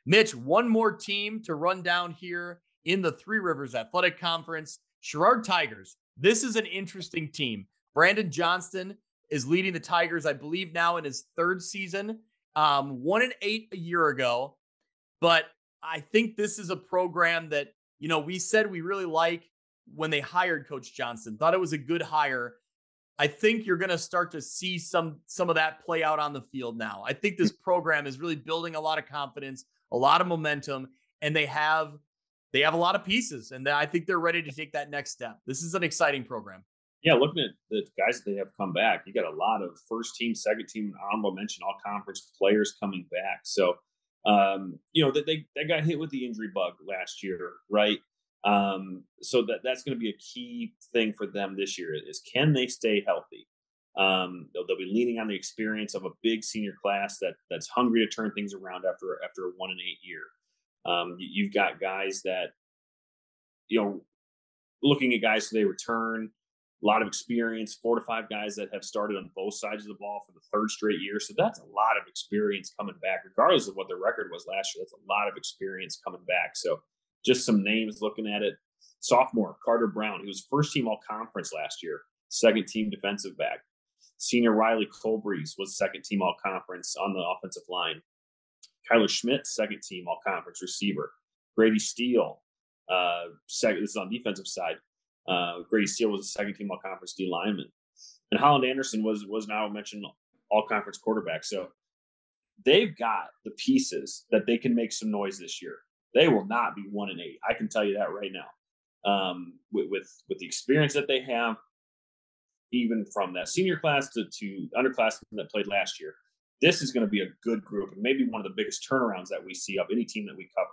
Mitch, one more team to run down here in the Three Rivers Athletic Conference, Sherrard Tigers. This is an interesting team. Brandon Johnston is leading the Tigers, I believe, now in his third season. 1-8 a year ago. But I think this is a program that, we said we really like when they hired Coach Johnston. Thought it was a good hire. I think you're going to start to see some of that play out on the field now. I think this program is really building a lot of confidence, a lot of momentum, and they have a lot of pieces, and I think they're ready to take that next step. This is an exciting program. Yeah, looking at the guys that they have come back, you got a lot of first team, second team, honorable mention, all conference players coming back. So, they got hit with the injury bug last year, right? So that's going to be a key thing for them this year is can they stay healthy? They'll be leaning on the experience of a big senior class that's hungry to turn things around after a 1-8 year. You've got guys that, looking at guys who they return, a lot of experience, 4 to 5 guys that have started on both sides of the ball for the third straight year. So that's a lot of experience coming back, regardless of what their record was last year. That's a lot of experience coming back. So just some names looking at it. Sophomore, Carter Brown, he was first team all conference last year, second team defensive back. Senior Riley Colbreeze was second team all conference on the offensive line. Kyler Schmidt, second team all conference receiver. Grady Steele, this is on defensive side. Grady Steele was a second team all conference D lineman. And Holland Anderson was now mentioned all conference quarterback. So they've got the pieces that they can make some noise this year. They will not be 1-8. I can tell you that right now. With the experience that they have, even from that senior class to underclassmen that played last year, this is going to be a good group and maybe one of the biggest turnarounds that we see of any team that we cover.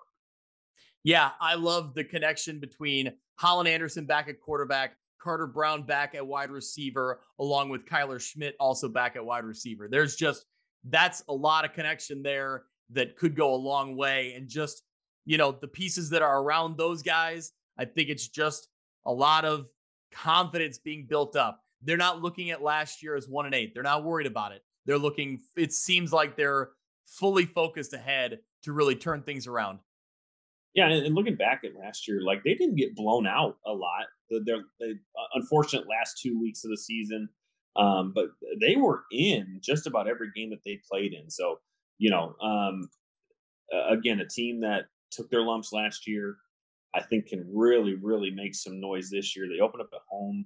Yeah, I love the connection between Holland Anderson back at quarterback, Carter Brown back at wide receiver, along with Kyler Schmidt also back at wide receiver. That's a lot of connection there that could go a long way. And just, the pieces that are around those guys, I think it's just a lot of confidence being built up. They're not looking at last year as 1-8. They're not worried about it. It seems like they're fully focused ahead to really turn things around. Yeah, and looking back at last year, like they didn't get blown out a lot. The unfortunate last 2 weeks of the season, but they were in just about every game that they played in. So, again, a team that took their lumps last year, I think can really, really make some noise this year. They opened up at home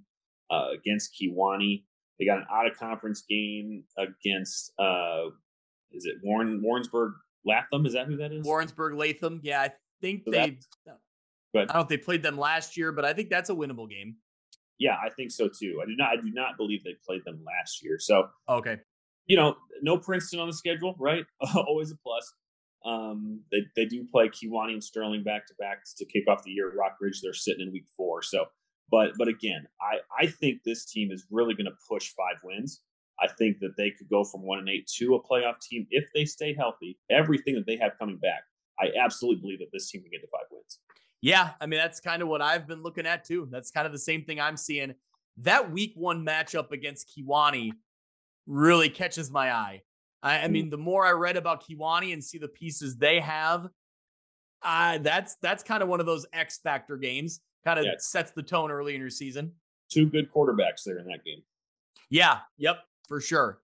against Kewanee. They got an out-of-conference game against, is it Warrensburg Latham? Is that who that is? Warrensburg Latham. Yeah, I think I don't know if they played them last year, but I think that's a winnable game. Yeah, I think so too. I do not believe they played them last year. So okay, no Princeton on the schedule, right? Always a plus. They do play Kewanee and Sterling back to back to kick off the year. Rock Ridge, they're sitting in week 4. So, but again, I think this team is really going to push 5 wins. I think that they could go from 1-8 to a playoff team if they stay healthy. Everything that they have coming back, I absolutely believe that this team can get to 5 wins. Yeah, I mean, that's kind of what I've been looking at too. That's kind of the same thing I'm seeing. That week 1 matchup against Kewanee really catches my eye. I mean, the more I read about Kewanee and see the pieces they have, that's kind of one of those X factor games. Kind of sets the tone early in your season. 2 good quarterbacks there in that game. Yeah, yep, for sure.